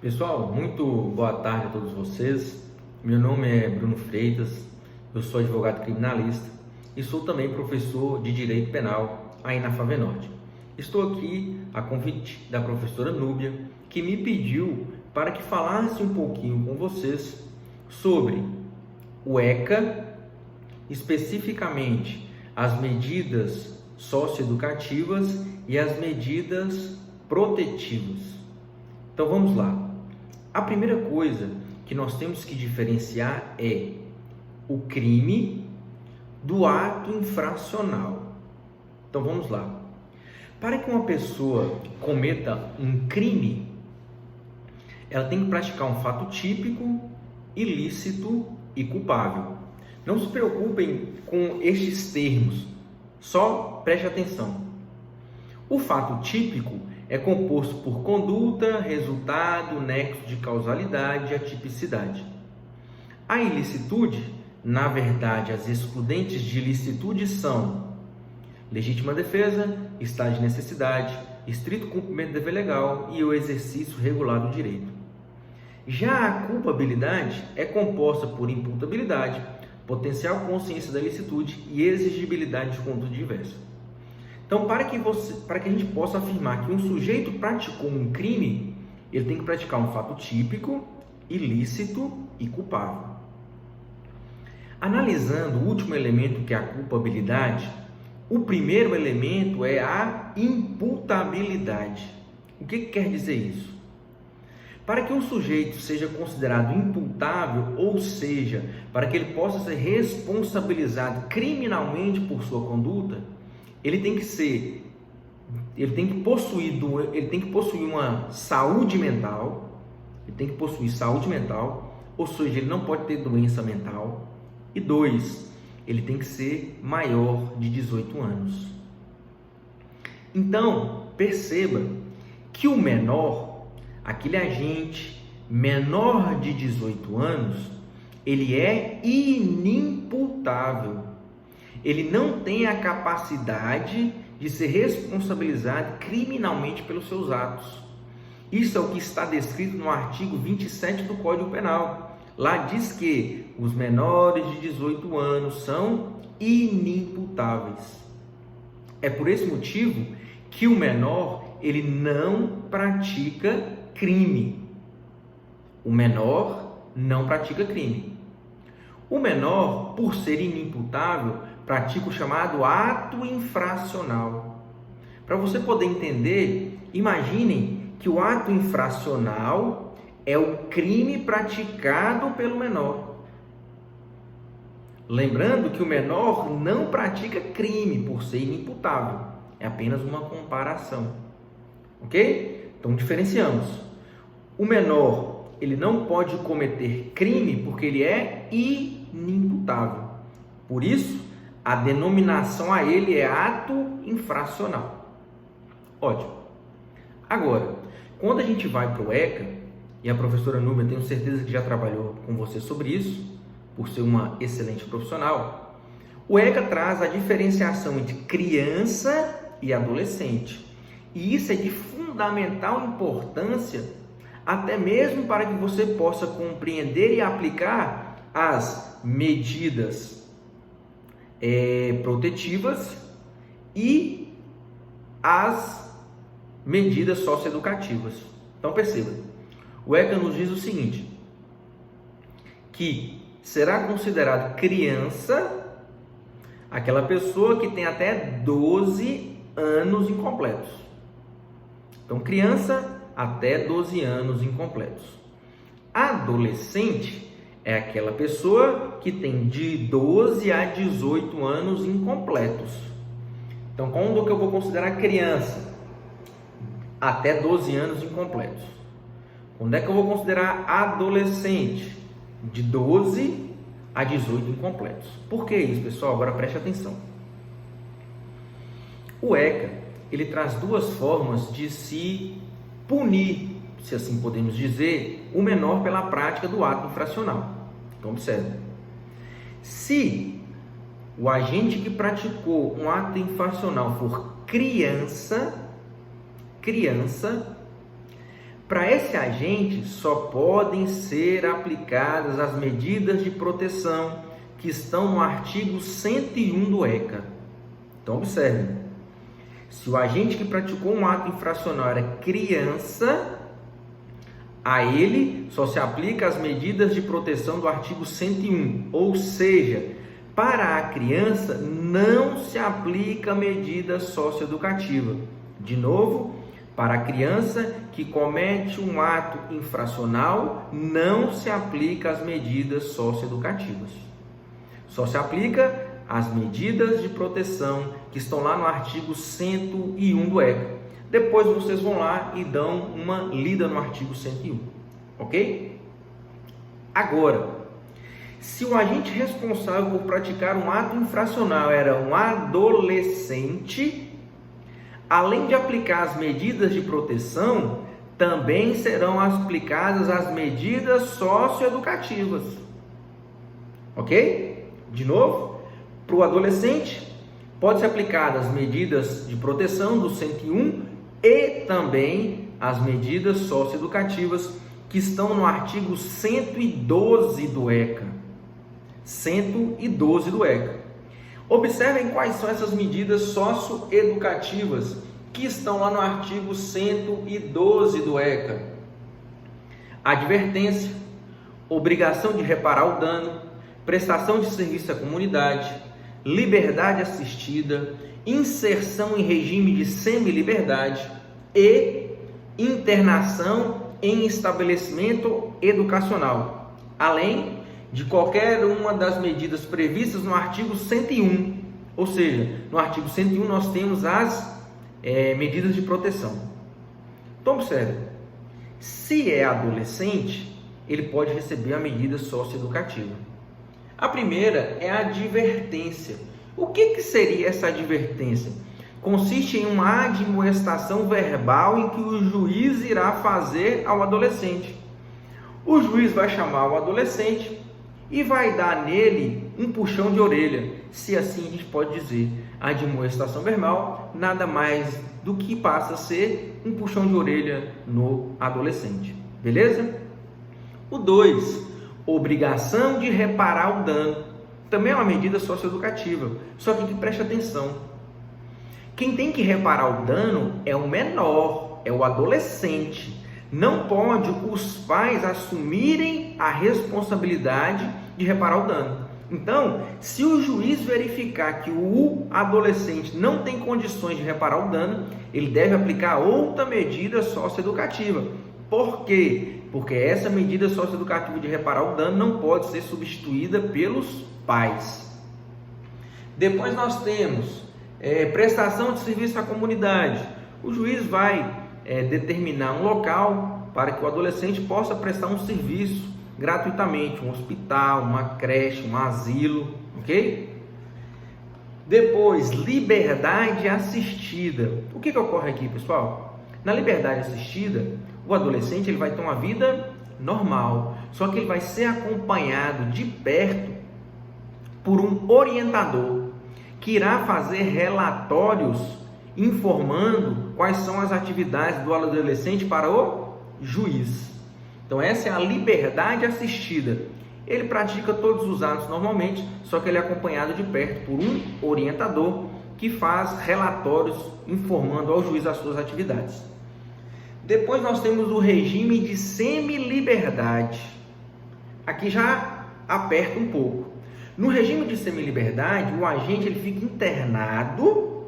Pessoal, muito boa tarde a todos vocês. Meu nome é Bruno Freitas, eu sou advogado criminalista e sou também professor de Direito Penal aí na FAVENORTE. Estou aqui a convite da professora Núbia, que me pediu para que falasse um pouquinho com vocês sobre o ECA, especificamente as medidas socioeducativas e as medidas protetivas. Então vamos lá. A primeira coisa que nós temos que diferenciar é o crime do ato infracional. Então vamos lá. Para que uma pessoa cometa um crime, ela tem que praticar um fato típico, ilícito e culpável. Não se preocupem com estes termos, só preste atenção. O fato típico é composto por conduta, resultado, nexo de causalidade e atipicidade. A ilicitude, na verdade, as excludentes de ilicitude são legítima defesa, estado de necessidade, estrito cumprimento do dever legal e o exercício regular do direito. Já a culpabilidade é composta por imputabilidade, potencial consciência da ilicitude e exigibilidade de conduta diversa. Então, para que a gente possa afirmar que um sujeito praticou um crime, ele tem que praticar um fato típico, ilícito e culpável. Analisando o último elemento, que é a culpabilidade, o primeiro elemento é a imputabilidade. O que quer dizer isso? Para que um sujeito seja considerado imputável, ou seja, para que ele possa ser responsabilizado criminalmente por sua conduta, ele tem que possuir uma saúde mental, ou seja, ele não pode ter doença mental. E 2, ele tem que ser maior de 18 anos. Então, perceba que o menor, aquele agente menor de 18 anos, ele é inimputável. Ele não tem a capacidade de ser responsabilizado criminalmente pelos seus atos. Isso é o que está descrito no artigo 27 do Código Penal. Lá diz que os menores de 18 anos são inimputáveis. É por esse motivo que o menor, ele não pratica crime. O menor não pratica crime. O menor, por ser inimputável, pratica o chamado ato infracional. Para você poder entender, imaginem que o ato infracional é o crime praticado pelo menor. Lembrando que o menor não pratica crime por ser inimputável. É apenas uma comparação. Ok? Então diferenciamos. O menor, ele não pode cometer crime porque ele é inimputável. Por isso, a denominação a ele é ato infracional. Ótimo. Agora, quando a gente vai para o ECA, e a professora Núbia, tenho certeza que já trabalhou com você sobre isso, por ser uma excelente profissional, o ECA traz a diferenciação entre criança e adolescente. E isso é de fundamental importância, até mesmo para que você possa compreender e aplicar as medidas protetivas e as medidas socioeducativas. Então perceba, o ECA nos diz o seguinte, que será considerado criança aquela pessoa que tem até 12 anos incompletos. Então criança até 12 anos incompletos. Adolescente é aquela pessoa que tem de 12 a 18 anos incompletos. Então, quando que eu vou considerar criança? Até 12 anos incompletos. Quando é que eu vou considerar adolescente? De 12 a 18 incompletos. Por que isso, pessoal? Agora preste atenção. O ECA, ele traz duas formas de se punir, se assim podemos dizer, o menor pela prática do ato infracional. Então observe, se o agente que praticou um ato infracional for criança, Para esse agente, só podem ser aplicadas as medidas de proteção que estão no artigo 101 do ECA. Então, observe. Se o agente que praticou um ato infracional era criança, a ele só se aplica as medidas de proteção do artigo 101. Ou seja, para a criança não se aplica a medida socioeducativa. De novo, para a criança que comete um ato infracional, não se aplica as medidas socioeducativas. Só se aplica as medidas de proteção que estão lá no artigo 101 do ECA. Depois vocês vão lá e dão uma lida no artigo 101, ok? Agora, se o agente responsável por praticar um ato infracional era um adolescente, além de aplicar as medidas de proteção, também serão aplicadas as medidas socioeducativas, ok? De novo, para o adolescente, pode ser aplicadas as medidas de proteção do 101 e também as medidas socioeducativas que estão no artigo 112 do ECA. 112 do ECA. Observem quais são essas medidas socioeducativas que estão lá no artigo 112 do ECA. Advertência, obrigação de reparar o dano, prestação de serviço à comunidade, liberdade assistida, inserção em regime de semi-liberdade e internação em estabelecimento educacional, além de qualquer uma das medidas previstas no artigo 101. Ou seja, no artigo 101 nós temos as medidas de proteção. Então observe, se é adolescente, ele pode receber a medida socioeducativa. A primeira é a advertência. O que seria essa advertência? Consiste em uma admoestação verbal em que o juiz irá fazer ao adolescente. O juiz vai chamar o adolescente e vai dar nele um puxão de orelha, se assim a gente pode dizer. A admoestação verbal nada mais do que passa a ser um puxão de orelha no adolescente. Beleza? O 2, obrigação de reparar o dano. Também é uma medida socioeducativa, só que preste atenção. Quem tem que reparar o dano é o menor, é o adolescente. Não pode os pais assumirem a responsabilidade de reparar o dano. Então, se o juiz verificar que o adolescente não tem condições de reparar o dano, ele deve aplicar outra medida socioeducativa. Por quê? Porque essa medida socioeducativa de reparar o dano não pode ser substituída pelos pais. Depois nós temos prestação de serviço à comunidade. O juiz vai determinar um local para que o adolescente possa prestar um serviço gratuitamente, um hospital, uma creche, um asilo, ok? Depois, liberdade assistida. O que ocorre aqui, pessoal? Na liberdade assistida, o adolescente ele vai ter uma vida normal, só que ele vai ser acompanhado de perto por um orientador que irá fazer relatórios informando quais são as atividades do adolescente para o juiz. Então essa é a liberdade assistida. Ele pratica todos os atos normalmente, só que ele é acompanhado de perto por um orientador que faz relatórios informando ao juiz as suas atividades. Depois nós temos o regime de semi-liberdade. Aqui já aperta um pouco. No regime de semi-liberdade, o agente ele fica internado,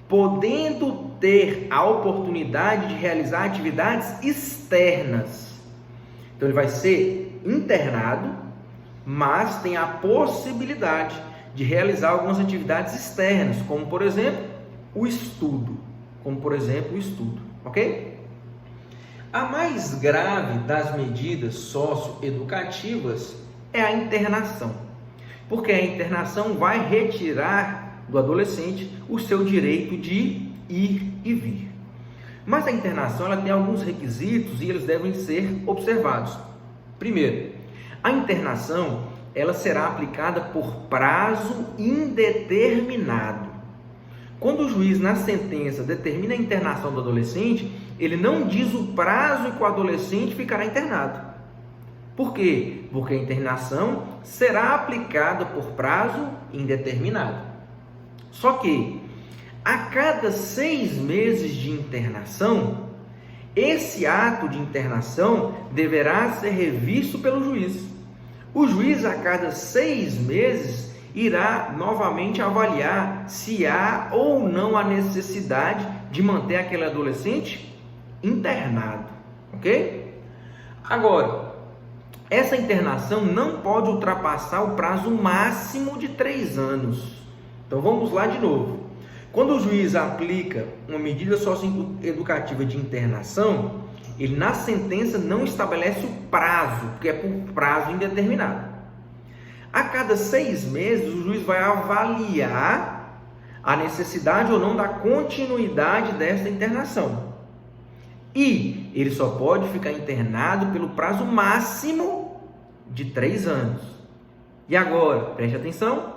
podendo ter a oportunidade de realizar atividades externas. Então ele vai ser internado, mas tem a possibilidade de realizar algumas atividades externas, como por exemplo, o estudo. Ok? A mais grave das medidas socioeducativas é a internação, porque a internação vai retirar do adolescente o seu direito de ir e vir. Mas a internação ela tem alguns requisitos e eles devem ser observados. Primeiro, a internação ela será aplicada por prazo indeterminado. Quando o juiz na sentença determina a internação do adolescente, ele não diz o prazo em que o adolescente ficará internado. Por quê? Porque a internação será aplicada por prazo indeterminado. Só que, a cada 6 meses de internação, esse ato de internação deverá ser revisto pelo juiz. O juiz, a cada 6 meses, irá novamente avaliar se há ou não a necessidade de manter aquele adolescente internado, ok? Agora, essa internação não pode ultrapassar o prazo máximo de 3 anos. Então vamos lá de novo. Quando o juiz aplica uma medida socioeducativa de internação, ele na sentença não estabelece o prazo, porque é por prazo indeterminado. A cada 6 meses, o juiz vai avaliar a necessidade ou não da continuidade dessa internação. E ele só pode ficar internado pelo prazo máximo de 3 anos. E agora, preste atenção,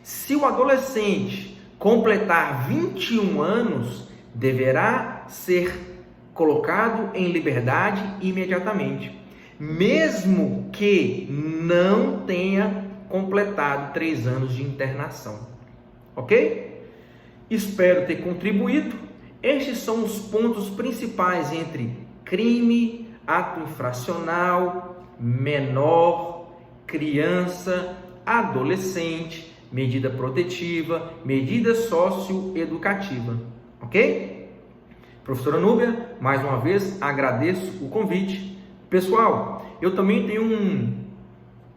se o adolescente completar 21 anos, deverá ser colocado em liberdade imediatamente, mesmo que não tenha completado 3 anos de internação. Ok? Espero ter contribuído. Estes são os pontos principais entre crime, ato infracional, menor, criança, adolescente, medida protetiva, medida socioeducativa, ok? Professora Núbia, mais uma vez agradeço o convite. Pessoal, eu também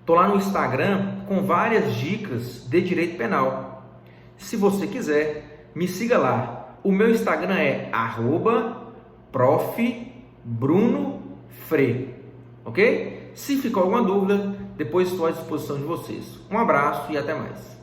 tô lá no Instagram com várias dicas de direito penal. Se você quiser, me siga lá. O meu Instagram é @profbrunofre, ok? Se ficou alguma dúvida, depois estou à disposição de vocês. Um abraço e até mais.